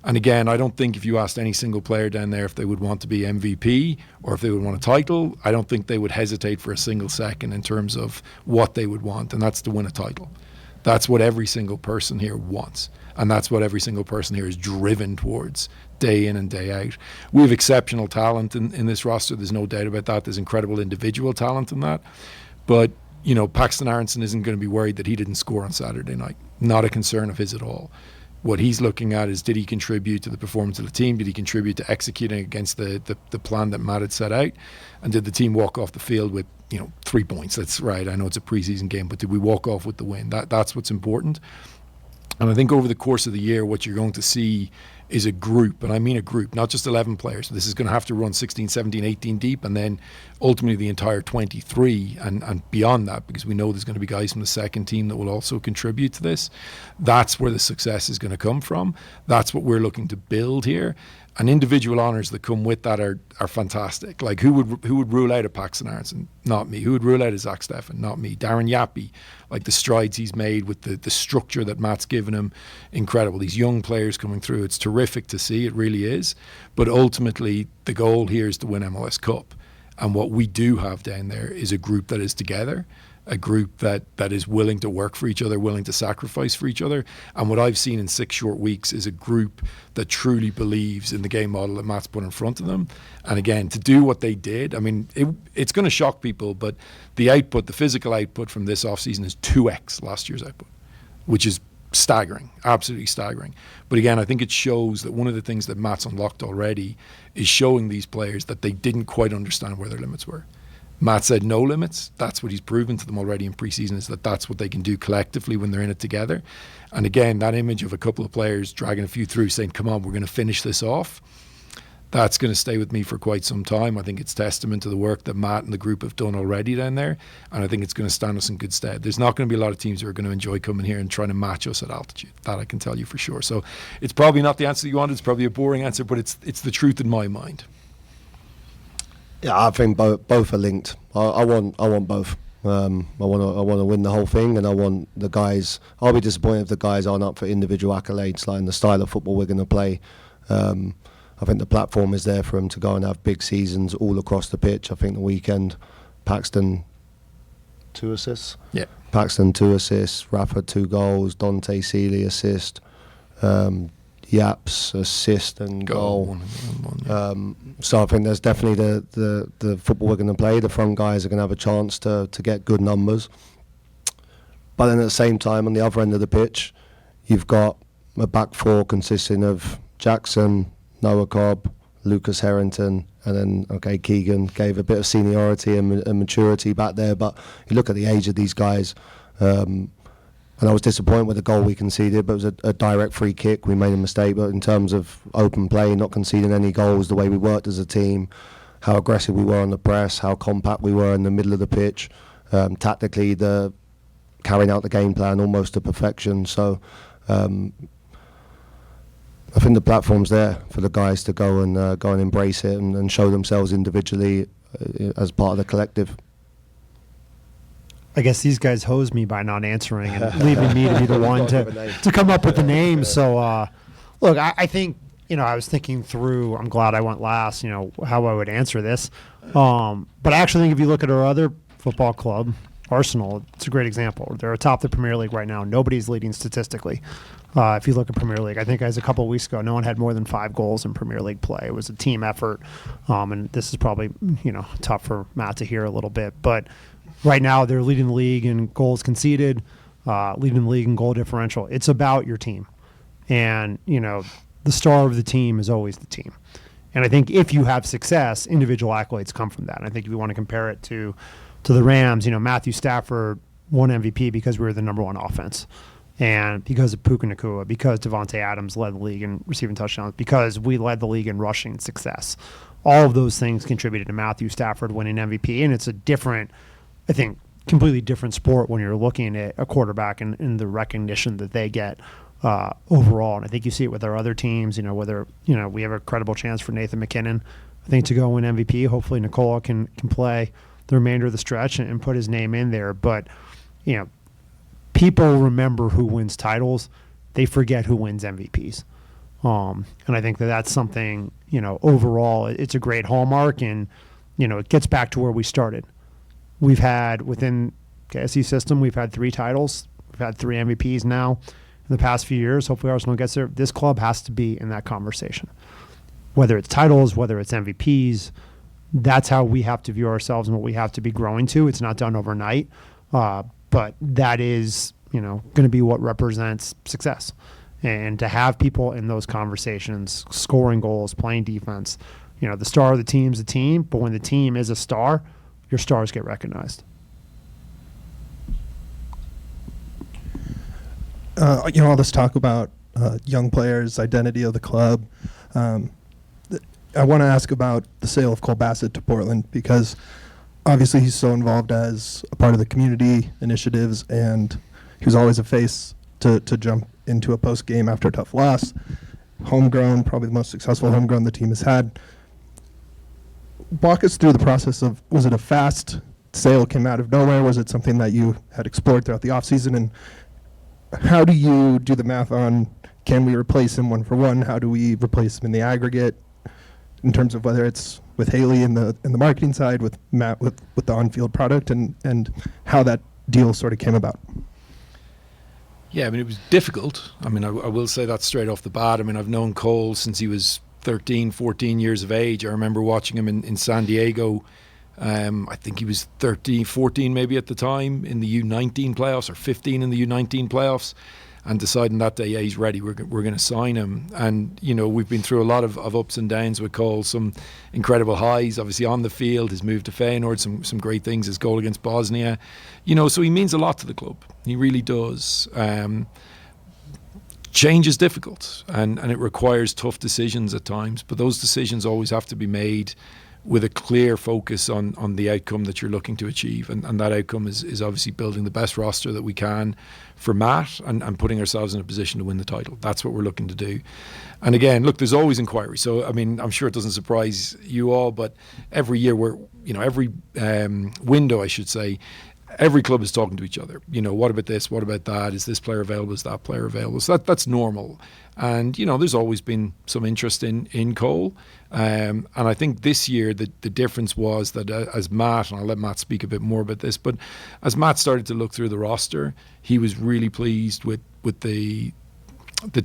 [SPEAKER 3] And again, I don't think if you asked any single player down there if they would want to be MVP or if they would want a title, I don't think they would hesitate for a single second in terms of what they would want, and that's to win a title. That's what every single person here wants, and that's what every single person here is driven towards day in and day out. We have exceptional talent in this roster. There's no doubt about that. There's incredible individual talent in that. But, you know, Paxton Aronson isn't going to be worried that he didn't score on Saturday night. Not a concern of his at all. What he's looking at is, did he contribute to the performance of the team? Did he contribute to executing against the plan that Matt had set out? And did the team walk off the field with, 3 points? That's right. I know it's a preseason game, but did we walk off with the win? That's what's important. And I think over the course of the year, what you're going to see is a group, and I mean a group, not just 11 players. This is going to have to run 16, 17, 18 deep, and then ultimately the entire 23 and beyond that, because we know there's going to be guys from the second team that will also contribute to this. That's where the success is going to come from. That's what we're looking to build here. And individual honours that come with that are fantastic. Like, who would rule out a Paxton Aronson? Not me. Who would rule out a Zach Steffen? Not me. Darren Yappy, like the strides he's made with the structure that Matt's given him, incredible. These young players coming through, it's terrific to see, it really is. But ultimately, the goal here is to win MLS Cup. And what we do have down there is a group that is together, a group that is willing to work for each other, willing to sacrifice for each other. And what I've seen in 6 short weeks is a group that truly believes in the game model that Matt's put in front of them. And again, to do what they did, I mean, it's going to shock people, but the output, the physical output from this offseason is 2x last year's output, which is staggering, absolutely staggering. But again, I think it shows that one of the things that Matt's unlocked already is showing these players that they didn't quite understand where their limits were. Matt said no limits. That's what he's proven to them already in preseason, is that that's what they can do collectively when they're in it together. And again, that image of a couple of players dragging a few through saying, come on, we're going to finish this off, that's going to stay with me for quite some time. I think it's testament to the work that Matt and the group have done already down there, and I think it's going to stand us in good stead. There's not going to be a lot of teams who are going to enjoy coming here and trying to match us at altitude. That I can tell you for sure. So it's probably not the answer you wanted. It's probably a boring answer, but it's the truth in my mind.
[SPEAKER 4] Yeah, I think both are linked. I want both. I want to win the whole thing, and I want the guys. I'll be disappointed if the guys aren't up for individual accolades, like in the style of football we're going to play. I think the platform is there for them to go and have big seasons all across the pitch. I think the weekend, Paxton 2 assists.
[SPEAKER 3] Yeah.
[SPEAKER 4] Paxton 2 assists. Rafa 2 goals. Dante Seeley assist. Yaps assist and goal. One. So I think there's definitely the football we're going to play. The front guys are going to have a chance to get good numbers. But then at the same time, on the other end of the pitch, you've got a back four consisting of Jackson, Noah Cobb, Lucas Harrington, and then, Keegan gave a bit of seniority and maturity back there. But you look at the age of these guys, and I was disappointed with the goal we conceded, but it was a direct free kick. We made a mistake, but in terms of open play, not conceding any goals, the way we worked as a team, how aggressive we were on the press, how compact we were in the middle of the pitch, tactically, carrying out the game plan almost to perfection. So I think the platform's there for the guys to go and embrace it and show themselves individually as part of the collective.
[SPEAKER 2] I guess these guys hosed me by not answering and leaving me to be the one to come up with the name. So, look, I think, I was thinking through, I'm glad I went last, how I would answer this. But I actually think if you look at our other football club, Arsenal, it's a great example. They're atop the Premier League right now. Nobody's leading statistically. If you look at Premier League, I think as a couple of weeks ago, no one had more than 5 goals in Premier League play. It was a team effort. And this is probably, tough for Matt to hear a little bit. But right now, they're leading the league in goals conceded, leading the league in goal differential. It's about your team. And, the star of the team is always the team. And I think if you have success, individual accolades come from that. And I think if you want to compare it to the Rams, Matthew Stafford won MVP because we were the number one offense. And because of Puka Nacua, because Devontae Adams led the league in receiving touchdowns, because we led the league in rushing success. All of those things contributed to Matthew Stafford winning MVP. And it's a different, I think, completely different sport when you're looking at a quarterback and the recognition that they get overall. And I think you see it with our other teams, whether, we have a credible chance for Nathan McKinnon, I think, to go win MVP. Hopefully Nicola can play the remainder of the stretch and put his name in there. But, people remember who wins titles, they forget who wins MVPs. And I think that that's something, overall, it's a great hallmark, and, it gets back to where we started. We've had, within KSE system, we've had 3 titles. We've had 3 MVPs now in the past few years. Hopefully Arsenal gets there. This club has to be in that conversation. Whether it's titles, whether it's MVPs, that's how we have to view ourselves and what we have to be growing to. It's not done overnight, but that is, going to be what represents success. And to have people in those conversations, scoring goals, playing defense, the star of the team's the team, but when the team is a star, your stars get recognized.
[SPEAKER 10] All this talk about young players, identity of the club. I want to ask about the sale of Cole Bassett to Portland, because obviously he's so involved as a part of the community initiatives, and he was always a face to jump into a post game after a tough loss. Homegrown, probably the most successful homegrown the team has had. Walk us through the process of, was it a fast sale, came out of nowhere? Was it something that you had explored throughout the offseason? And how do you do the math on, can we replace him 1-for-1? How do we replace him in the aggregate, in terms of whether it's with Haley in the marketing side, with Matt with the on-field product, and how that deal sort of came about?
[SPEAKER 3] Yeah, it was difficult. I will say that straight off the bat. I've known Cole since he was 13, 14 years of age. I remember watching him in San Diego. I think he was 13, 14 maybe at the time, in the U19 playoffs, or 15 in the U19 playoffs, and deciding that day, yeah, he's ready, we're going to sign him. And, we've been through a lot of ups and downs with Cole, some incredible highs, obviously on the field, his move to Feyenoord, some great things, his goal against Bosnia. So he means a lot to the club. He really does. Change is difficult, and it requires tough decisions at times, but those decisions always have to be made with a clear focus on the outcome that you're looking to achieve, and that outcome is obviously building the best roster that we can for Matt, and putting ourselves in a position to win the title. That's what we're looking to do. And again, look, there's always inquiry, so I'm sure it doesn't surprise you all, but every year every window, I should say, every club is talking to each other. What about this? What about that? Is this player available? Is that player available? So that's normal. And, there's always been some interest in Cole. And I think this year the difference was that as Matt, and I'll let Matt speak a bit more about this, but as Matt started to look through the roster, he was really pleased with the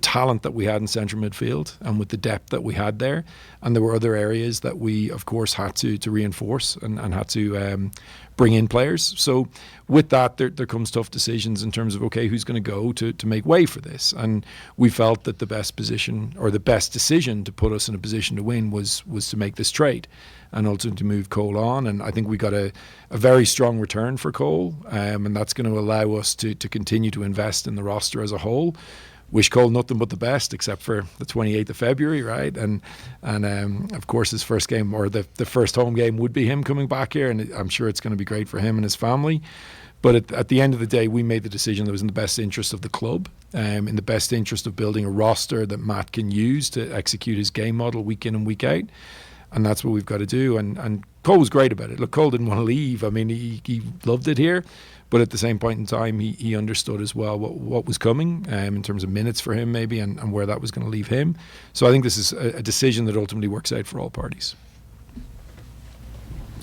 [SPEAKER 3] talent that we had in central midfield and with the depth that we had there. And there were other areas that we, of course, had to reinforce and had to bring in players. So with that, there comes tough decisions in terms of, okay, who's going to go to make way for this? And we felt that the best position, or the best decision to put us in a position to win, was to make this trade and ultimately to move Cole on. And I think we got a very strong return for Cole, and that's going to allow us to continue to invest in the roster as a whole. Wish Cole nothing but the best, except for the 28th of February, right? And of course, his first game, or the first home game, would be him coming back here, and I'm sure it's going to be great for him and his family. But at the end of the day, we made the decision that was in the best interest of the club, in the best interest of building a roster that Matt can use to execute his game model week in and week out. And that's what we've got to do. And Cole was great about it. Look, Cole didn't want to leave. He loved it here. But at the same point in time, he understood as well what was coming in terms of minutes for him maybe, and where that was going to leave him. So I think this is a decision that ultimately works out for all parties.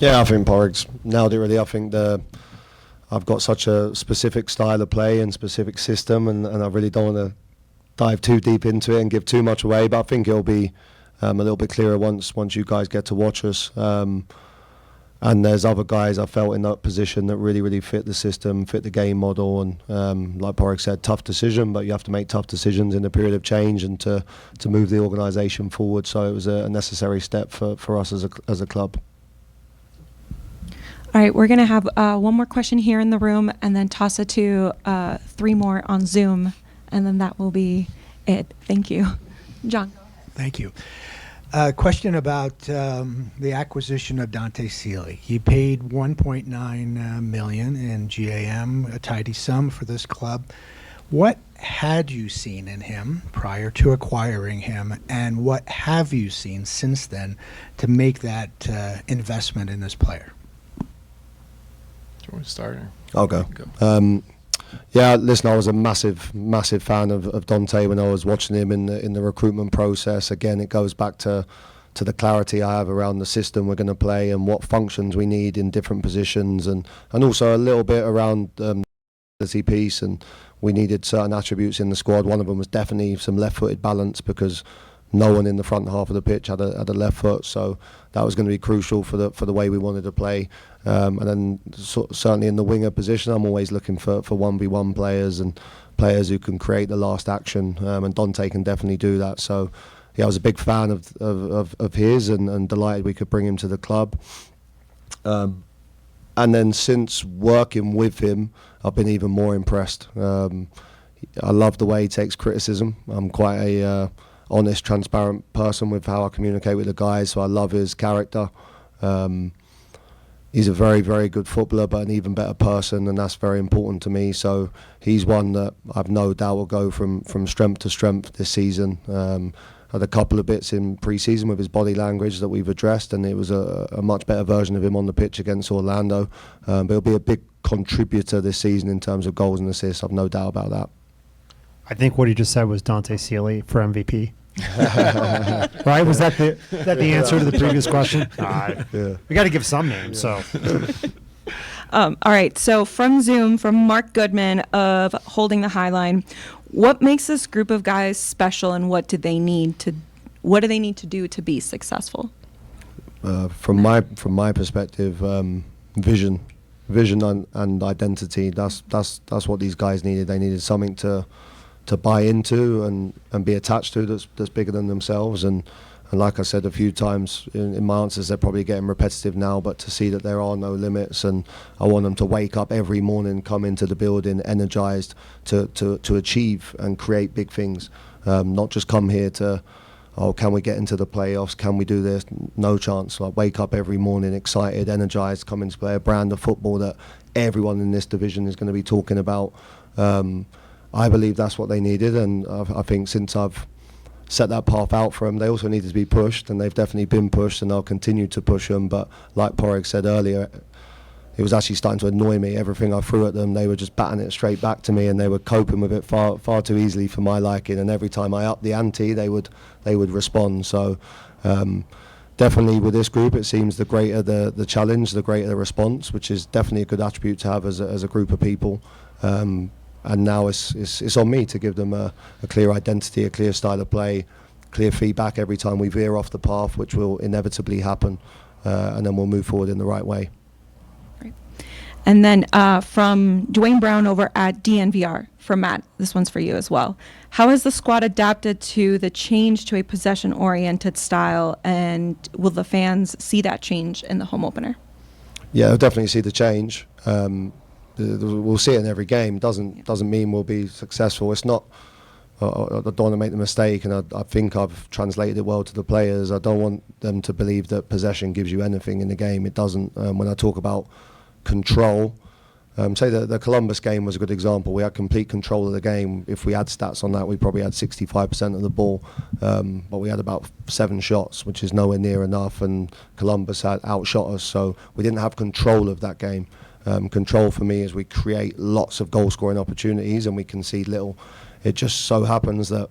[SPEAKER 4] Yeah, I think Pádraig's nailed it really. I think I've got such a specific style of play and specific system, and I really don't want to dive too deep into it and give too much away, but I think it'll be a little bit clearer once you guys get to watch us. And there's other guys I felt in that position that really fit the system, fit the game model, and like Pádraig said, tough decision, but you have to make tough decisions in a period of change and to move the organisation forward. So it was a necessary step for us as a club.
[SPEAKER 1] All right, we're going to have one more question here in the room, and then toss it to 3 more on Zoom, and then that will be it. Thank you. John.
[SPEAKER 12] Thank you. Question about the acquisition of Dante Sealy. He paid $1.9 million in GAM, a tidy sum for this club. What had you seen in him prior to acquiring him, and what have you seen since then to make that investment in this player?
[SPEAKER 3] Do you want to start?
[SPEAKER 4] I'll go. Yeah, listen, I was a massive fan of Dante when I was watching him in the recruitment process. Again, it goes back to the clarity I have around the system we're going to play and what functions we need in different positions, and also a little bit around the piece, and we needed certain attributes in the squad. One of them was definitely some left-footed balance, because no one in the front half of the pitch had a left foot, so that was going to be crucial for the way we wanted to play. And then certainly in the winger position, I'm always looking for 1v1 players and players who can create the last action, and Dante can definitely do that. So yeah, I was a big fan of his, and delighted we could bring him to the club. And then since working with him, I've been even more impressed. I love the way he takes criticism. I'm quite a honest, transparent person with how I communicate with the guys, so I love his character. He's a very, very good footballer, but an even better person, and that's very important to me. So he's one that I've no doubt will go from strength to strength this season. Had a couple of bits in pre-season with his body language that we've addressed, and it was a much better version of him on the pitch against Orlando. But he'll be a big contributor this season in terms of goals and assists. I've no doubt about that.
[SPEAKER 2] I think what he just said was Dante Sealy for MVP. Right? Was that the answer to the previous question?
[SPEAKER 4] Yeah.
[SPEAKER 2] We got to give some names. So,
[SPEAKER 1] All right. So from Zoom, from Mark Goodman of Holding the High Line, what makes this group of guys special, and what do they need to do to be successful?
[SPEAKER 4] From my perspective, vision and identity. That's what these guys needed. They needed something to buy into and be attached to that's bigger than themselves. And like I said a few times in my answers, they're probably getting repetitive now, but to see that there are no limits, and I want them to wake up every morning, come into the building energized to achieve and create big things, not just come here to, oh, can we get into the playoffs, can we do this? No chance. Like, wake up every morning excited, energized, come in to play a brand of football that everyone in this division is going to be talking about. I believe that's what they needed, and I think since I've set that path out for them, they also needed to be pushed, and they've definitely been pushed, and I'll continue to push them. But like Pádraig said earlier, it was actually starting to annoy me. Everything I threw at them, they were just batting it straight back to me, and they were coping with it far too easily for my liking. And every time I upped the ante, they would respond. So definitely with this group, it seems the greater the challenge, the greater the response, which is definitely a good attribute to have as a group of people. And now it's on me to give them a clear identity, a clear style of play, clear feedback every time we veer off the path, which will inevitably happen, and then we'll move forward in the right way.
[SPEAKER 1] Great. And then from Dwayne Brown over at DNVR, from Matt, this one's for you as well. How has the squad adapted to the change to a possession-oriented style, and will the fans see that change in the home opener?
[SPEAKER 4] Yeah, they'll definitely see the change. We'll see it in every game. Doesn't mean we'll be successful. It's not. I don't want to make the mistake, and I think I've translated it well to the players. I don't want them to believe that possession gives you anything in the game. It doesn't. When I talk about control, say that the Columbus game was a good example. We had complete control of the game. If we had stats on that, we probably had 65% of the ball, but we had about 7 shots, which is nowhere near enough, and Columbus had outshot us, so we didn't have control of that game. Control for me is we create lots of goal scoring opportunities and we concede little. It just so happens that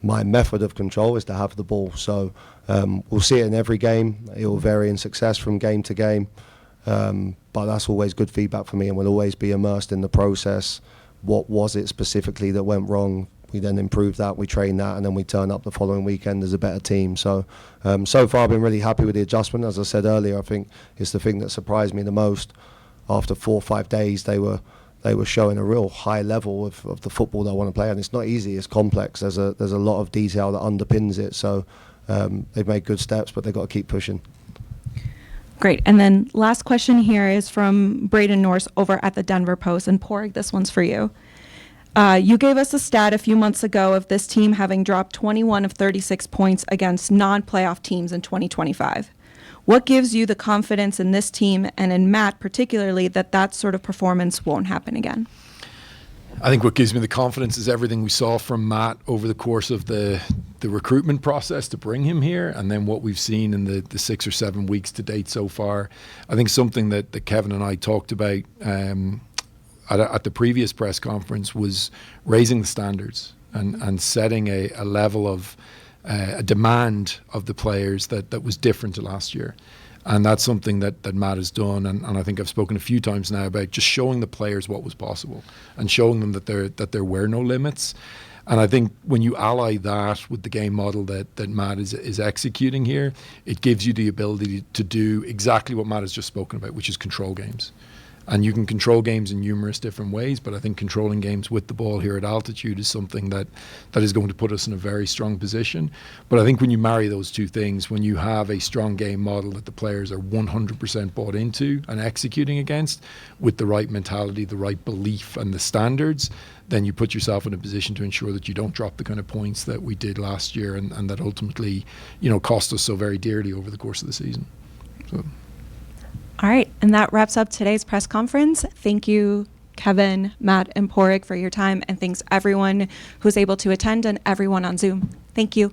[SPEAKER 4] my method of control is to have the ball. So we'll see it in every game. It will vary in success from game to game, but that's always good feedback for me, and we'll always be immersed in the process. What was it specifically that went wrong? We then improve that, we train that, and then we turn up the following weekend as a better team. So so far I've been really happy with the adjustment. As I said earlier, I think it's the thing that surprised me the most. After 4 or 5 days, they were showing a real high level of the football they want to play, and it's not easy. It's complex. There's a lot of detail that underpins it. So they've made good steps, but they've got to keep pushing.
[SPEAKER 1] Great. And then last question here is from Braden Norse over at the Denver Post, and Pádraig, this one's for you. You gave us a stat a few months ago of this team having dropped 21 of 36 points against non-playoff teams in 2025. What gives you the confidence in this team, and in Matt particularly, that sort of performance won't happen again?
[SPEAKER 3] I think what gives me the confidence is everything we saw from Matt over the course of the recruitment process to bring him here, and then what we've seen in the 6 or 7 weeks to date so far. I think something that Kevin and I talked about at the previous press conference was raising the standards and setting a level of a demand of the players that was different to last year. And that's something that Matt has done, and I think I've spoken a few times now about just showing the players what was possible and showing them that there were no limits. And I think when you ally that with the game model that Matt is executing here, it gives you the ability to do exactly what Matt has just spoken about, which is control games. And you can control games in numerous different ways, but I think controlling games with the ball here at altitude is something that is going to put us in a very strong position. But I think when you marry those two things, when you have a strong game model that the players are 100% bought into and executing against with the right mentality, the right belief and the standards, then you put yourself in a position to ensure that you don't drop the kind of points that we did last year and that ultimately, cost us so very dearly over the course of the season. So.
[SPEAKER 1] All right, and that wraps up today's press conference. Thank you, Kevin, Matt, and Pádraig for your time, and thanks everyone who's able to attend and everyone on Zoom. Thank you.